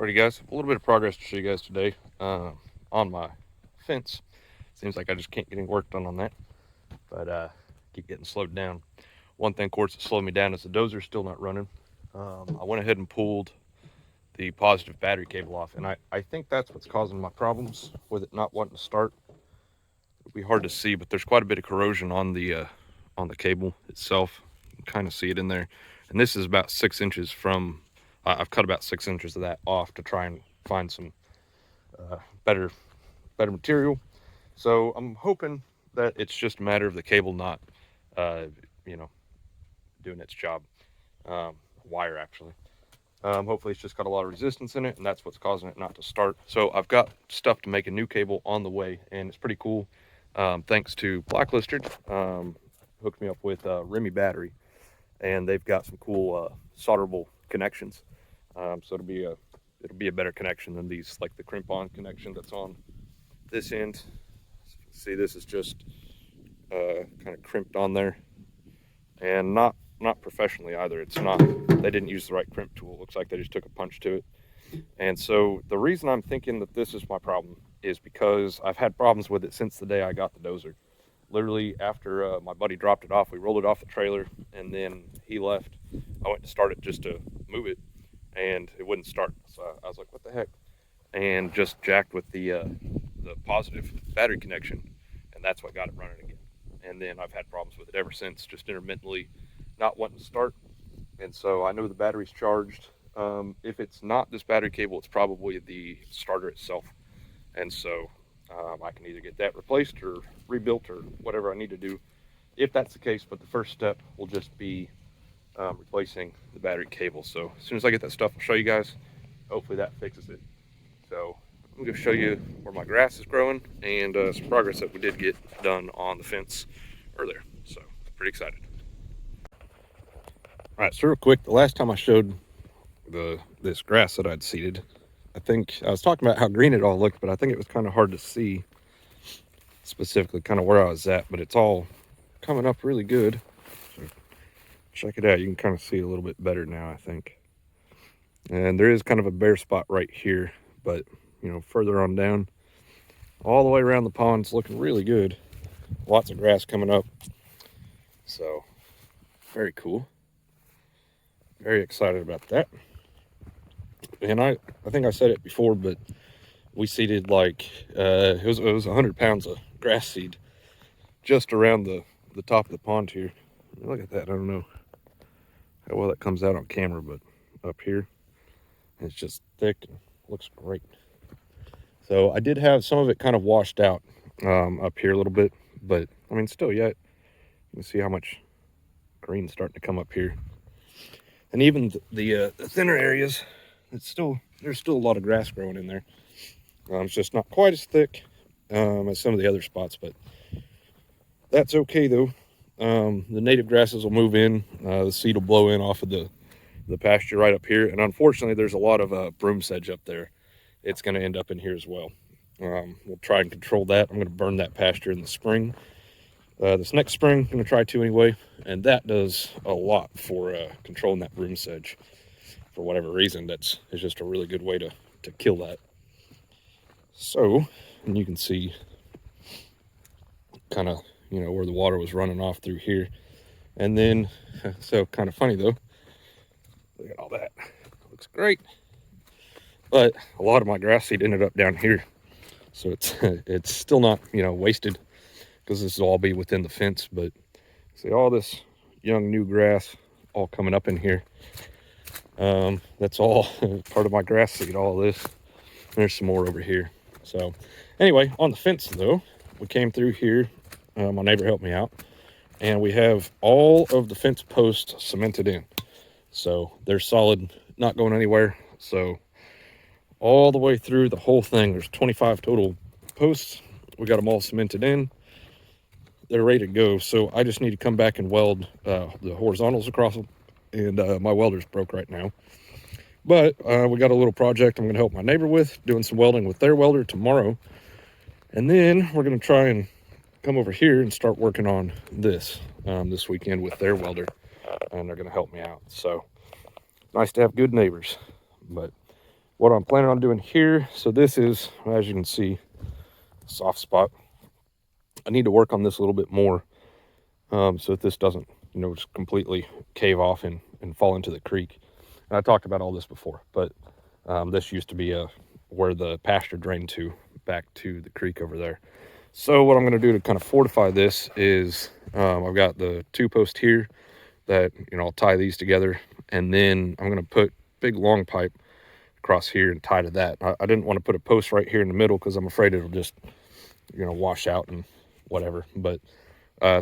Alrighty guys, a little bit of progress to show you guys today on my fence. Seems like I just can't get any work done on that, but keep getting slowed down. One thing, of course, that slowed me down is the dozer's still not running. I went ahead and pulled the positive battery cable off, and I think that's what's causing my problems with it not wanting to start. It'll be hard to see, but there's quite a bit of corrosion on the cable itself. You can kind of see it in there, and this is about 6 inches from. I've cut about 6 inches of that off to try and find some uh, better better material. So I'm hoping that it's just a matter of the cable not, uh, you know, doing its job. Wire actually. Hopefully it's just got a lot of resistance in it, and that's what's causing it not to start. So I've got stuff to make a new cable on the way, and it's pretty cool. Thanks to Blacklisted, hooked me up with Remy battery, and they've got some cool solderable connections. So it'll be a better connection than these, like the crimp-on connection that's on this end. As you can see, this is just kind of crimped on there, and not professionally either. It's not. They didn't use the right crimp tool. It looks like they just took a punch to it. And so the reason I'm thinking that this is my problem is because I've had problems with it since the day I got the dozer. Literally after my buddy dropped it off, we rolled it off the trailer, and then he left. I went to start it just to move it, and it wouldn't start. So I was like, what the heck? And just jacked with the positive battery connection, and that's what got it running again. And then I've had problems with it ever since, just intermittently not wanting to start. And so I know the battery's charged. If it's not this battery cable, it's probably the starter itself. And so I can either get that replaced or rebuilt or whatever I need to do if that's the case. But the first step will just be replacing the battery cable. So as soon as I get that stuff, I'll show you guys. Hopefully that fixes it. So I'm going to show you where my grass is growing and some progress that we did get done on the fence earlier. So pretty excited. All right, so real quick, the last time I showed this grass that I'd seeded, I think I was talking about how green it all looked, but I think it was kind of hard to see specifically kind of where I was at, but it's all coming up really good. So check it out. You can kind of see it a little bit better now, I think. And there is kind of a bare spot right here, but further on down, all the way around the pond's looking really good. Lots of grass coming up. So very cool. Very excited about that. And I think I said it before, but we seeded like it was 100 pounds of grass seed just around the top of the pond here. Look at that. I don't know how well that comes out on camera, but up here it's just thick and looks great. So I did have some of it kind of washed out up here a little bit, but I mean still yet you can see how much green's starting to come up here. And even the thinner areas, there's still a lot of grass growing in there. It's just not quite as thick as some of the other spots, but that's okay though. The native grasses will move in. The seed will blow in off of the pasture right up here. And unfortunately, there's a lot of broom sedge up there. It's going to end up in here as well. We'll try and control that. I'm going to burn that pasture in the spring. This next spring, I'm going to try to anyway, and that does a lot for controlling that broom sedge. For whatever reason, it's just a really good way to kill that. So, and you can see kind of, where the water was running off through here. And then, so kind of funny though, look at all that. Looks great. But a lot of my grass seed ended up down here. So it's still not, wasted, because this will all be within the fence. But see all this young new grass all coming up in here. That's all part of my grass seed, all of this. There's some more over here. So anyway, on the fence though, we came through here. My neighbor helped me out, and we have all of the fence posts cemented in. So they're solid, not going anywhere. So all the way through the whole thing, there's 25 total posts. We got them all cemented in. They're ready to go. So I just need to come back and weld the horizontals across them. And my welder's broke right now. But we got a little project I'm going to help my neighbor with, doing some welding with their welder tomorrow. And then we're going to try and come over here and start working on this weekend with their welder. And they're going to help me out. So nice to have good neighbors. But what I'm planning on doing here, so this is, as you can see, a soft spot. I need to work on this a little bit more, so that this doesn't, you know, just completely cave off and fall into the creek. And I talked about all this before, but this used to be where the pasture drained to, back to the creek over there. So what I'm going to do to kind of fortify this is I've got the 2-post here that, you know, I'll tie these together, and then I'm going to put big long pipe across here and tie to that. I didn't want to put a post right here in the middle because I'm afraid it'll just, you know, wash out and whatever. But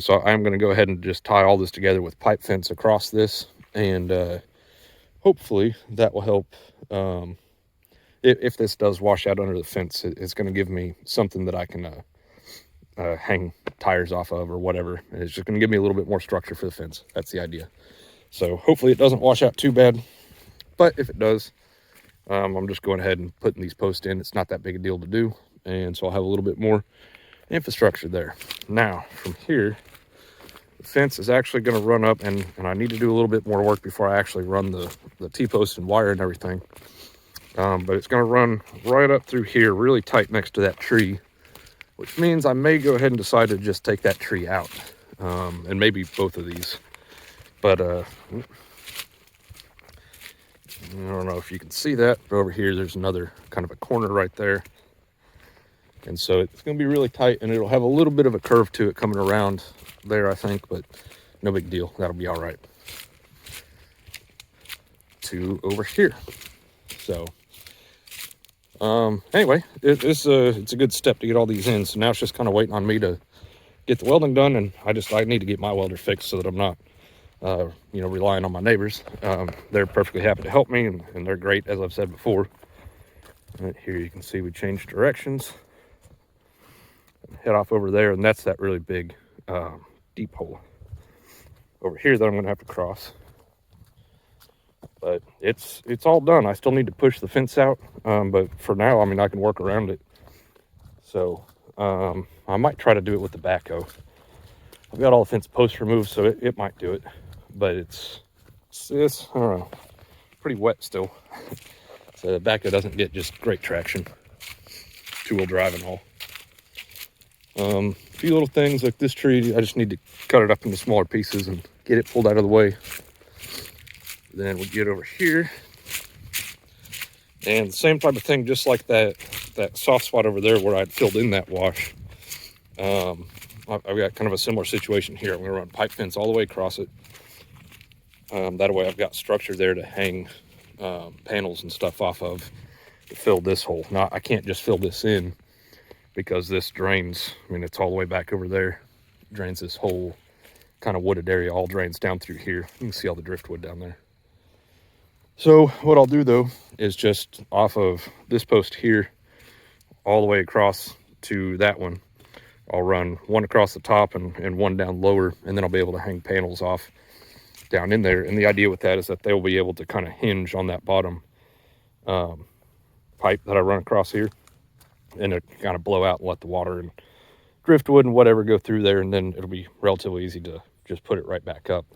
so I'm going to go ahead and just tie all this together with pipe fence across this, and hopefully that will help. If this does wash out under the fence, it's going to give me something that I can hang tires off of or whatever. And it's just going to give me a little bit more structure for the fence. That's the idea. So hopefully it doesn't wash out too bad, but if it does, I'm just going ahead and putting these posts in. It's not that big a deal to do, and so I'll have a little bit more infrastructure there. Now from here, the fence is actually going to run up, and I need to do a little bit more work before I actually run the T-post and wire and everything. But it's going to run right up through here, really tight next to that tree, which means I may go ahead and decide to just take that tree out, and maybe both of these. But I don't know if you can see that, but over here there's another kind of a corner right there. And so it's going to be really tight, and it'll have a little bit of a curve to it coming around there, I think, but no big deal. That'll be all right. To over here. So anyway, it's a good step to get all these in. So now it's just kind of waiting on me to get the welding done, and I need to get my welder fixed so that I'm not you know, relying on my neighbors. They're perfectly happy to help me, and they're great, as I've said before. Right here you can see we changed directions, head off over there, and that's that really big deep hole over here that I'm gonna have to cross. But it's all done. I still need to push the fence out, but for now, I mean, I can work around it. So I might try to do it with the backhoe. I've got all the fence posts removed, so it might do it, but it's I don't know, pretty wet still. So the backhoe doesn't get just great traction, 2-wheel drive and all. A few little things like this tree, I just need to cut it up into smaller pieces and get it pulled out of the way. Then we get over here, and the same type of thing, just like that soft spot over there where I'd filled in that wash. I've got kind of a similar situation here. I'm going to run pipe fence all the way across it. That way I've got structure there to hang panels and stuff off of to fill this hole. Now, I can't just fill this in because this drains, I mean, it's all the way back over there. It drains this whole kind of wooded area, all drains down through here. You can see all the driftwood down there. So what I'll do, though, is just off of this post here, all the way across to that one, I'll run one across the top and one down lower, and then I'll be able to hang panels off down in there. And the idea with that is that they'll be able to kind of hinge on that bottom pipe that I run across here, and it kind of blow out and let the water and driftwood and whatever go through there, and then it'll be relatively easy to just put it right back up.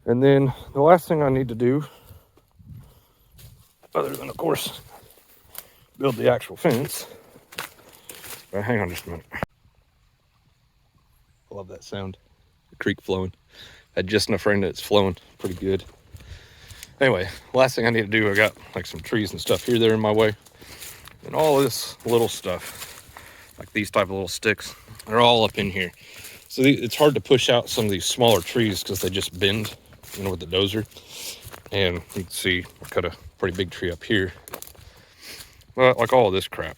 And then the last thing I need to do, other than, of course, build the actual fence. Hang on just a minute. I love that sound. The creek flowing. I had just enough rain that it's flowing pretty good. Anyway, last thing I need to do, I got like some trees and stuff here there in my way. And all this little stuff, like these type of little sticks, they're all up in here. So it's hard to push out some of these smaller trees because they just bend, you know, with the dozer. And you can see I cut a pretty big tree up here. But like all of this crap,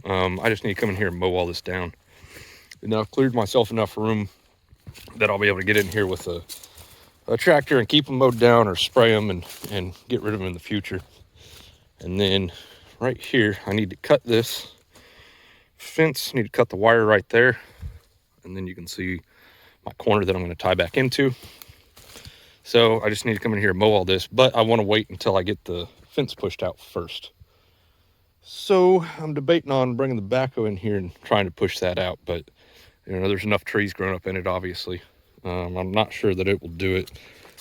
I just need to come in here and mow all this down. And I've cleared myself enough room that I'll be able to get in here with a tractor and keep them mowed down or spray them and get rid of them in the future. And then right here, I need to cut this fence, need to cut the wire right there. And then you can see my corner that I'm going to tie back into. So I just need to come in here and mow all this, but I want to wait until I get the fence pushed out first. So I'm debating on bringing the backhoe in here and trying to push that out, but you know, there's enough trees growing up in it, obviously. I'm not sure that it will do it.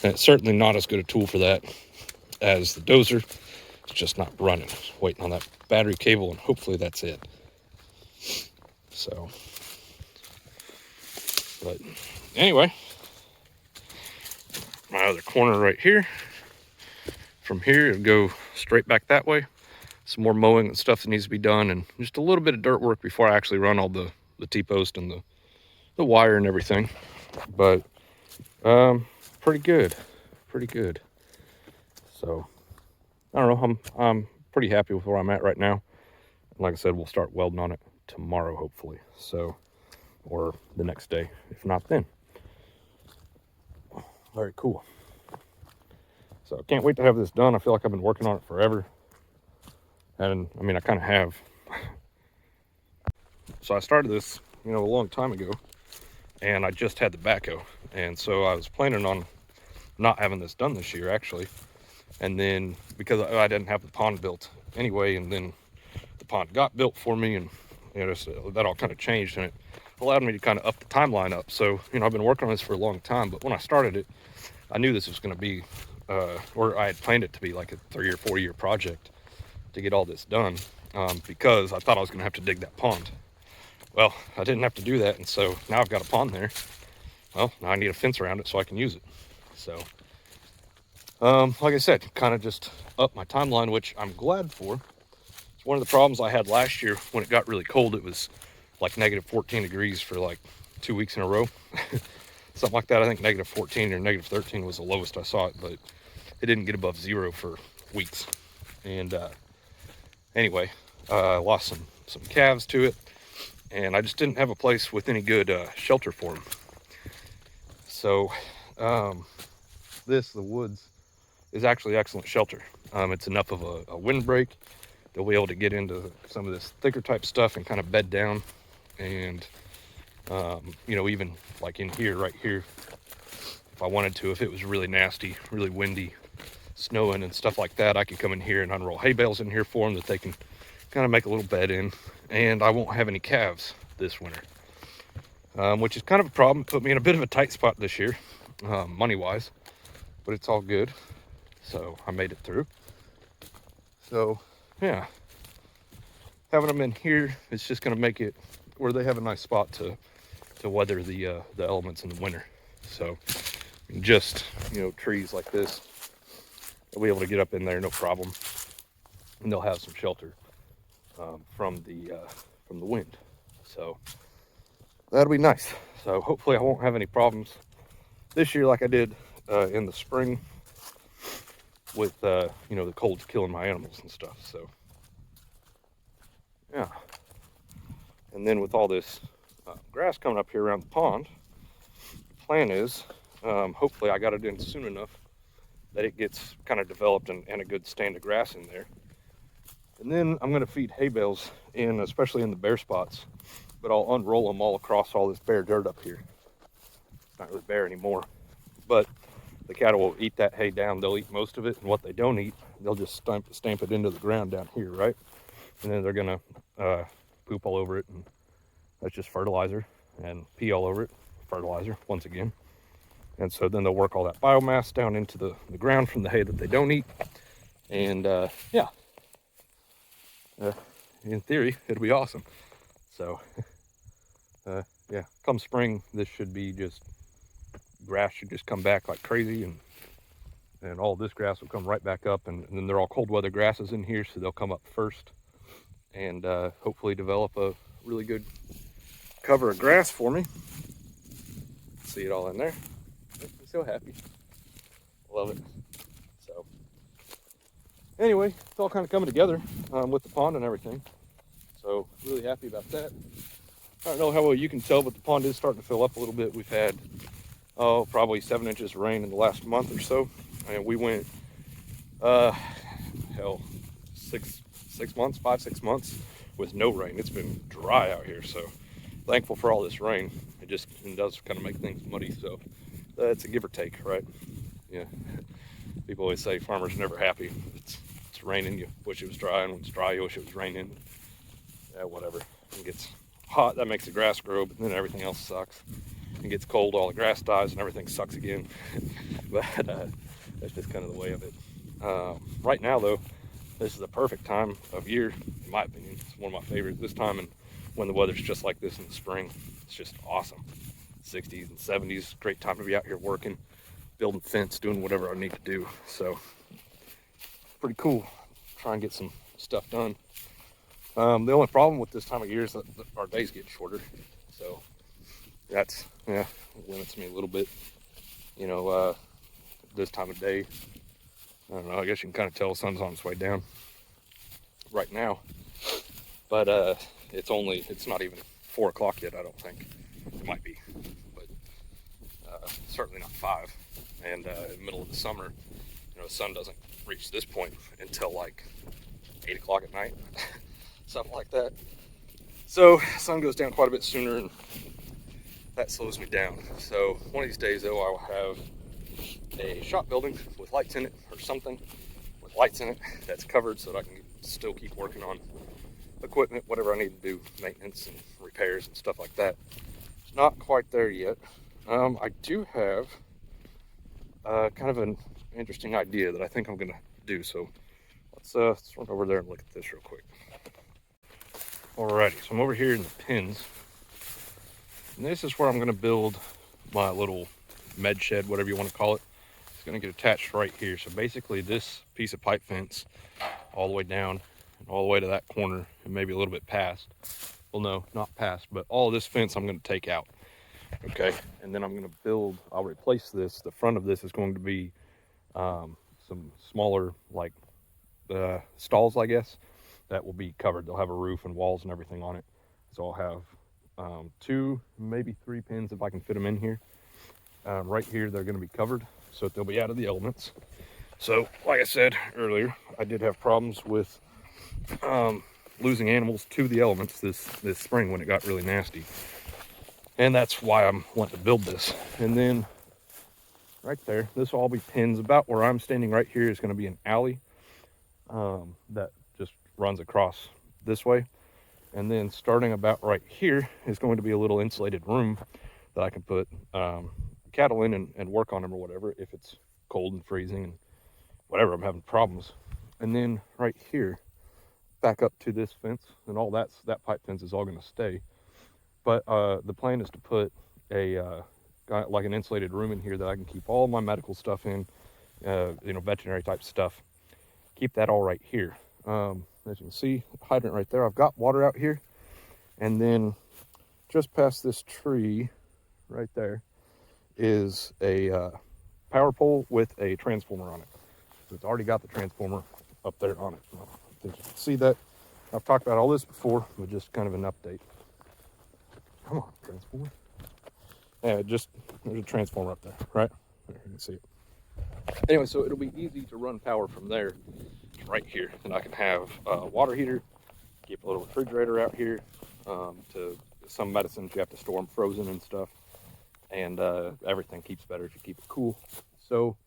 And it's certainly not as good a tool for that as the dozer. It's just not running. Waiting on that battery cable, and hopefully that's it. So, but anyway, my other corner right here. From here, it'll go straight back that way. Some more mowing and stuff that needs to be done, and just a little bit of dirt work before I actually run all the T-post and the wire and everything. But pretty good. So I don't know, I'm pretty happy with where I'm at right now. And like I said, we'll start welding on it tomorrow, hopefully. So, or the next day, if not then. Very cool. So I can't wait to have this done. I feel like I've been working on it forever. And I mean, I kind of have. So I started this, a long time ago, and I just had the backhoe. And so I was planning on not having this done this year, actually. And then because I didn't have the pond built anyway, and then the pond got built for me, and that all kind of changed, and it allowed me to kind of up the timeline up. So I've been working on this for a long time, but when I started it, I knew this was going to be or I had planned it to be like a 3 or 4 year project to get all this done, because I thought I was going to have to dig that pond. Well, I didn't have to do that, and so now I've got a pond there. Well, now I need a fence around it so I can use it. So like I said, kind of just up my timeline, which I'm glad for. It's one of the problems I had last year when it got really cold. It was like negative 14 degrees for like 2 weeks in a row. Something like that. I think negative 14 or negative 13 was the lowest I saw it, but it didn't get above 0 for weeks. And anyway, I lost some calves to it, and I just didn't have a place with any good shelter for them. So the woods is actually excellent shelter. It's enough of a windbreak. They'll be able to get into some of this thicker type stuff and kind of bed down. And even like in here, right here, if I wanted to, if it was really nasty, really windy, snowing and stuff like that, I could come in here and unroll hay bales in here for them that they can kind of make a little bed in, and I won't have any calves this winter, which is kind of a problem. It put me in a bit of a tight spot this year, money-wise, but it's all good. So I made it through. So yeah, having them in here, it's just going to make it where they have a nice spot to weather the elements in the winter. So just trees like this, they'll be able to get up in there no problem, and they'll have some shelter from the wind. So that'll be nice. So hopefully I won't have any problems this year like I did in the spring with the colds killing my animals and stuff. So yeah, and then with all this grass coming up here around the pond, the plan is hopefully I got it in soon enough that it gets kind of developed and a good stand of grass in there. And then I'm going to feed hay bales in, especially in the bare spots, but I'll unroll them all across all this bare dirt up here. It's not really bare anymore, but the cattle will eat that hay down. They'll eat most of it, and what they don't eat, they'll just stamp it into the ground down here, right? And then they're going to poop all over it, and that's just fertilizer, and pee all over it, fertilizer, once again. And so then they'll work all that biomass down into the ground from the hay that they don't eat. And yeah, in theory, it'll be awesome. So yeah, come spring, this should be just, grass should just come back like crazy, and all this grass will come right back up, and then they're all cold weather grasses in here, so they'll come up first and hopefully develop a really good cover of grass for me. See it all in there. I'm so happy. Love it. So anyway, it's all kind of coming together with the pond and everything. So really happy about that. I don't know how well you can tell, but the pond is starting to fill up a little bit. We've had probably 7 inches of rain in the last month or so, and we went 5-6 months with no rain. It's been dry out here, so thankful for all this rain. It does kind of make things muddy, so it's a give or take, right? Yeah, people always say farmers are never happy. It's raining, you wish it was dry, and when it's dry, you wish it was raining. Yeah, whatever. It gets hot, that makes the grass grow, but then everything else sucks. It gets cold, all the grass dies, and everything sucks again. But that's just kind of the way of it. Right now, though, this is the perfect time of year, in my opinion. It's one of my favorites. This time, and when the weather's just like this in the spring, it's just awesome. 60s and 70s, great time to be out here working, building fence, doing whatever I need to do. So pretty cool. Try and get some stuff done. The only problem with this time of year is that our days get shorter, so that's, yeah, it limits me a little bit. You know, this time of day, I don't know, I guess you can kind of tell the sun's on its way down right now, but it's not even 4 o'clock yet, I don't think. It might be, but certainly not 5. And in the middle of the summer, you know, the sun doesn't reach this point until like 8 o'clock at night, something like that. So sun goes down quite a bit sooner, and that slows me down. So one of these days, though, I will have a shop building with lights in it, or something with lights in it that's covered, so that I can still keep working on equipment, whatever I need to do, maintenance and repairs and stuff like that. It's not quite there yet. I do have kind of an interesting idea that I think I'm gonna do. So let's run over there and look at this real quick. Alrighty, so I'm over here in the pins, and this is where I'm gonna build my little med shed, whatever you want to call it. It's gonna get attached right here. So basically this piece of pipe fence all the way down and all the way to that corner, and maybe a little bit past. Well, no, not past, but all of this fence I'm gonna take out. Okay, and then I'm gonna build, I'll replace this. The front of this is going to be some smaller, like stalls, I guess, that will be covered. They'll have a roof and walls and everything on it. So I'll have 2, maybe 3 pins if I can fit them in here. Right here, they're going to be covered, so they'll be out of the elements. So, like I said earlier, I did have problems with losing animals to the elements this spring when it got really nasty. And that's why I'm wanting to build this. And then right there, this will all be pins. About where I'm standing right here is going to be an alley that just runs across this way. And then starting about right here is going to be a little insulated room that I can put cattle in and work on them or whatever, if it's cold and freezing and whatever, I'm having problems. And then right here, back up to this fence, and all that pipe fence is all going to stay. But the plan is to put a like an insulated room in here that I can keep all my medical stuff in, you know, veterinary type stuff. Keep that all right here. As you can see, hydrant right there. I've got water out here, and then just past this tree right there is a power pole with a transformer on it. So it's already got the transformer up there on it. I think you can see that. I've talked about all this before, but just kind of an update. Come on, transformer. Yeah, there's a transformer up there, right? There, you can see it. Anyway, so it'll be easy to run power from there right here. And I can have a water heater, keep a little refrigerator out here. To some medicines, you have to store them frozen and stuff. And everything keeps better if you keep it cool. So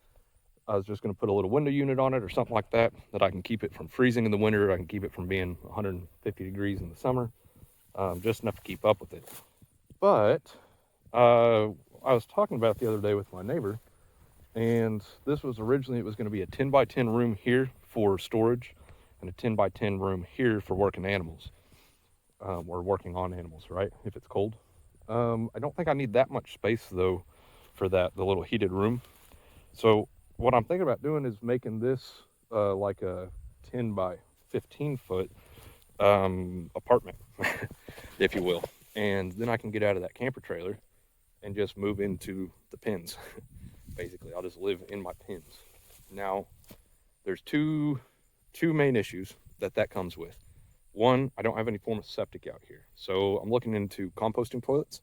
I was just going to put a little window unit on it or something like that, that I can keep it from freezing in the winter. I can keep it from being 150 degrees in the summer, just enough to keep up with it. But I was talking about it the other day with my neighbor, and this was originally, it was going to be a 10 by 10 room here for storage and a 10 by 10 room here for working animals, or working on animals, right, if it's cold. I don't think I need that much space though for that, the little heated room. So what I'm thinking about doing is making this like a 10 by 15 foot apartment, if you will. And then I can get out of that camper trailer and just move into the pins. Basically, I'll just live in my pins. Now, there's two main issues that comes with. One, I don't have any form of septic out here. So I'm looking into composting toilets.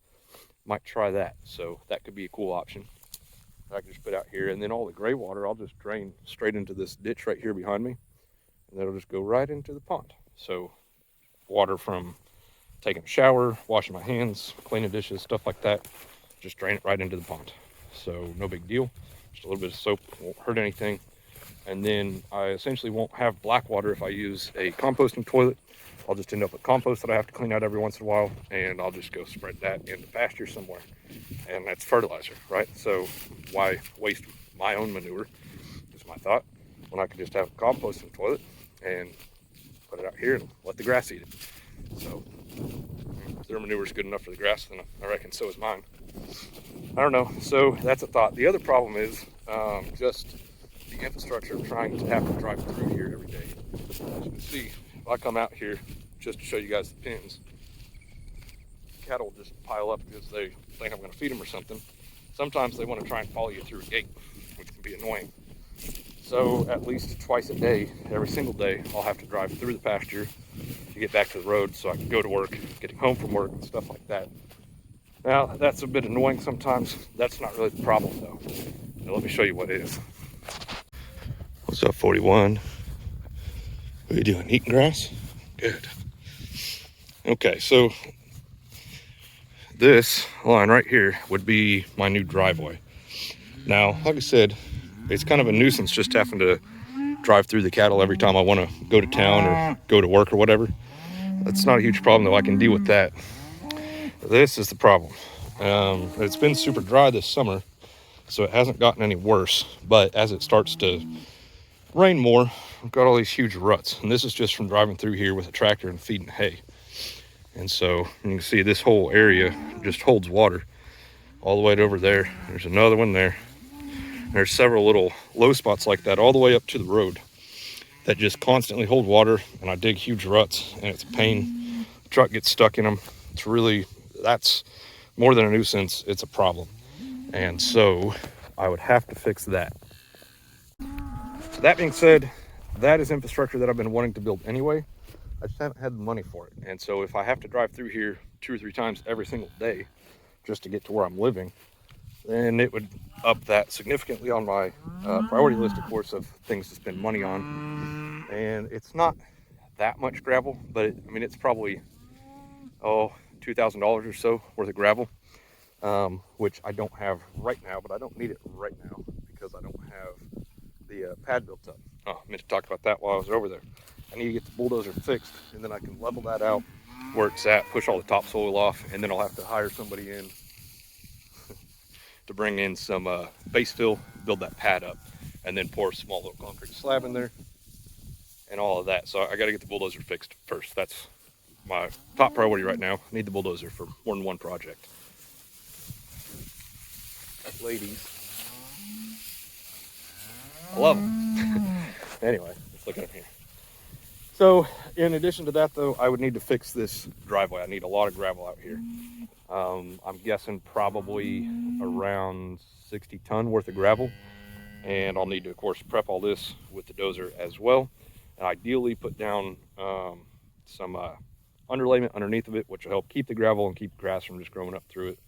Might try that. So that could be a cool option. I can just put out here, and then all the gray water I'll just drain straight into this ditch right here behind me, and that'll just go right into the pond. So water from taking a shower, washing my hands, cleaning dishes, stuff like that, just drain it right into the pond. So no big deal. Just a little bit of soap won't hurt anything. And then I essentially won't have black water if I use a composting toilet. I'll just end up with compost that I have to clean out every once in a while, and I'll just go spread that in the pasture somewhere. And that's fertilizer, right? So why waste my own manure, is my thought, when I could just have a composting toilet and put it out here and let the grass eat it. So if their manure is good enough for the grass, then I reckon so is mine. I don't know. So that's a thought. The other problem is just the infrastructure of trying to have to drive through here every day. As you can see, if I come out here just to show you guys the pens, cattle just pile up because they think I'm going to feed them or something. Sometimes they want to try and follow you through a gate, which can be annoying. So at least twice a day, every single day, I'll have to drive through the pasture to get back to the road so I can go to work, getting home from work and stuff like that. Now, that's a bit annoying sometimes. That's not really the problem though. Now, let me show you what is. What's up, 41? What are you doing, eating grass? Good. Okay, so this line right here would be my new driveway. Now, like I said, it's kind of a nuisance just having to drive through the cattle every time I want to go to town or go to work or whatever. That's not a huge problem though. I can deal with that. This is the problem. It's been super dry this summer, so it hasn't gotten any worse. But as it starts to rain more, I've got all these huge ruts. And this is just from driving through here with a tractor and feeding hay. And so you can see this whole area just holds water all the way over there. There's another one there. There's several little low spots like that all the way up to the road that just constantly hold water, and I dig huge ruts and it's a pain. The truck gets stuck in them. It's really, that's more than a nuisance, it's a problem. And so I would have to fix that. So that being said, that is infrastructure that I've been wanting to build anyway. I just haven't had the money for it. And so if I have to drive through here 2 or 3 times every single day just to get to where I'm living, then it would up that significantly on my priority list, of course, of things to spend money on. And it's not that much gravel, but I mean, it's probably, $2,000 or so worth of gravel, which I don't have right now, but I don't need it right now because I don't have the pad built up. Oh, I meant to talk about that while I was over there. I need to get the bulldozer fixed, and then I can level that out where it's at, push all the topsoil off, and then I'll have to hire somebody in to bring in some base fill, build that pad up, and then pour a small little concrete slab in there and all of that. So I got to get the bulldozer fixed first. That's my top priority right now. I need the bulldozer for more than one project. Ladies, I love them. Anyway, let's look at them here. So in addition to that though, I would need to fix this driveway. I need a lot of gravel out here. I'm guessing probably around 60 ton worth of gravel, and I'll need to of course prep all this with the dozer as well, and ideally put down some underlayment underneath of it, which will help keep the gravel and keep grass from just growing up through it.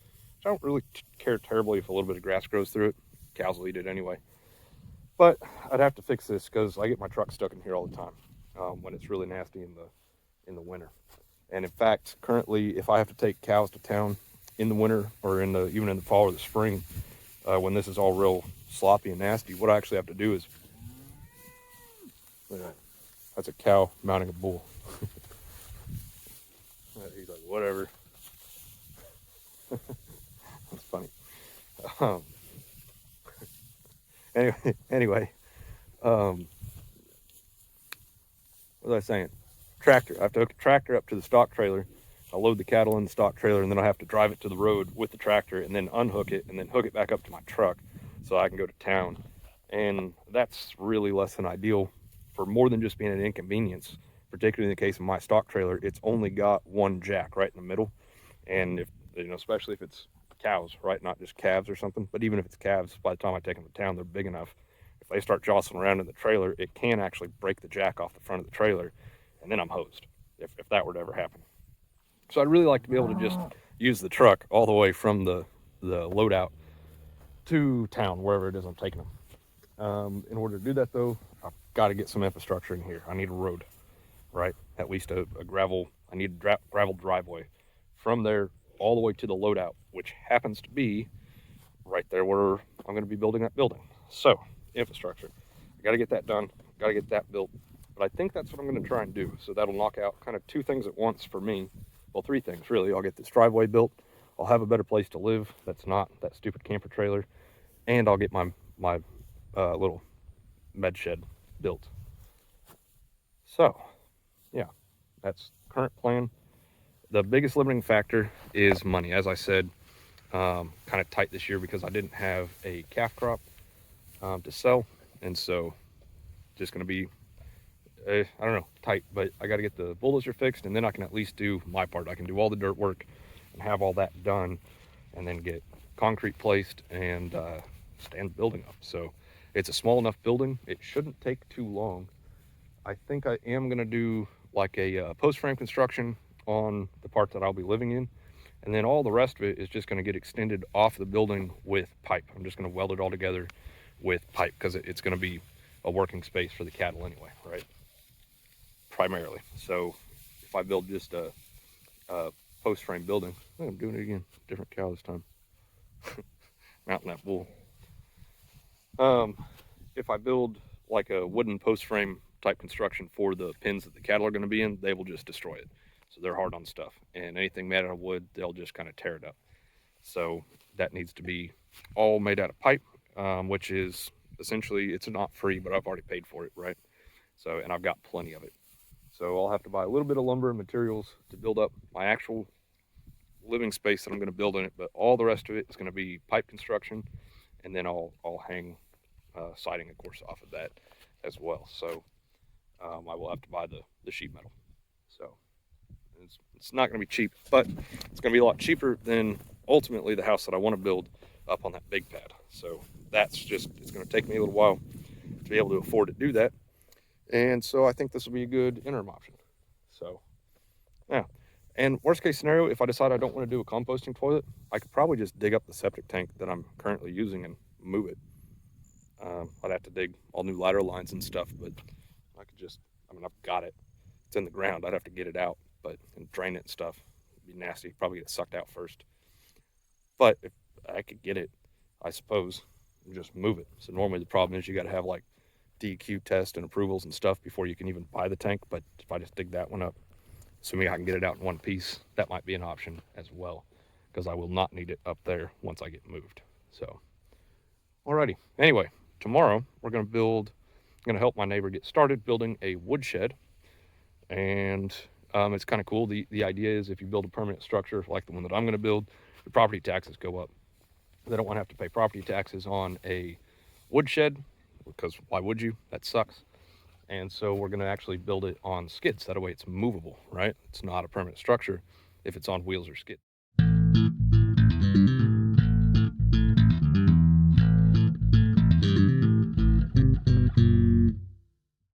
So I don't really care terribly if a little bit of grass grows through it. Cows will eat it anyway. But I'd have to fix this because I get my truck stuck in here all the time when it's really nasty in the winter. And in fact, currently, if I have to take cows to town in the winter or even in the fall or the spring, when this is all real sloppy and nasty, what I actually have to do is, that's a cow mounting a bull. He's like, whatever. That's funny. Anyway, what was I saying? Tractor. I have to hook a tractor up to the stock trailer. I'll load the cattle in the stock trailer, and then I'll have to drive it to the road with the tractor and then unhook it and then hook it back up to my truck so I can go to town. And that's really less than ideal for more than just being an inconvenience, particularly in the case of my stock trailer. It's only got one jack right in the middle. And if, especially if it's cows, right? Not just calves or something, but even if it's calves, by the time I take them to town, they're big enough. If they start jostling around in the trailer, it can actually break the jack off the front of the trailer, and then I'm hosed if that were to ever happen. So I'd really like to be able to just use the truck all the way from the loadout to town, wherever it is I'm taking them. In order to do that though, I've got to get some infrastructure in here. I need a road, right? At least a gravel, I need a gravel driveway from there all the way to the loadout, which happens to be right there where I'm going to be building that building. So infrastructure, I got to get that done, got to get that built. But I think that's what I'm going to try and do. So that'll knock out kind of 2 things at once for me. Well, 3 things really. I'll get this driveway built, I'll have a better place to live that's not that stupid camper trailer, and I'll get my little med shed built. So yeah, that's current plan. The biggest limiting factor is money. As I said, kind of tight this year because I didn't have a calf crop to sell, and so just going to be I don't know, tight. But I got to get the bulldozer fixed, and then I can at least do my part. I can do all the dirt work and have all that done, and then get concrete placed and stand the building up. So it's a small enough building; it shouldn't take too long. I think I am going to do like a post frame construction on the part that I'll be living in. And then all the rest of it is just going to get extended off the building with pipe. I'm just going to weld it all together with pipe because it's going to be a working space for the cattle anyway, right? Primarily. So if I build just a post frame building, oh, I'm doing it again, different cow this time. Mounting that bull. If I build like a wooden post frame type construction for the pens that the cattle are going to be in, they will just destroy it. So they're hard on stuff, and anything made out of wood, they'll just kind of tear it up. So that needs to be all made out of pipe, which is essentially, it's not free, but I've already paid for it, right? So, and I've got plenty of it. So I'll have to buy a little bit of lumber and materials to build up my actual living space that I'm going to build in it, but all the rest of it is going to be pipe construction, and then I'll hang siding, of course, off of that as well. So I will have to buy the sheet metal. So it's not going to be cheap, but it's going to be a lot cheaper than ultimately the house that I want to build up on that big pad. So that's just, it's going to take me a little while to be able to afford to do that. And so I think this will be a good interim option. So yeah. And worst case scenario, if I decide I don't want to do a composting toilet, I could probably just dig up the septic tank that I'm currently using and move it. I'd have to dig all new lateral lines and stuff, but I could just, I mean, I've got it. It's in the ground. I'd have to get it out, but and drain it and stuff. It'd be nasty. Probably get it sucked out first. But if I could get it, I suppose, and just move it. So normally the problem is you got to have like DEQ test and approvals and stuff before you can even buy the tank. But if I just dig that one up, assuming I can get it out in one piece, that might be an option as well, because I will not need it up there once I get moved. So, alrighty. Anyway, tomorrow we're going to help my neighbor get started building a woodshed. And it's kind of cool. The idea is if you build a permanent structure like the one that I'm going to build, your property taxes go up. They don't want to have to pay property taxes on a woodshed, because why would you? That sucks. And so we're going to actually build it on skids. That way it's movable, right? It's not a permanent structure if it's on wheels or skids.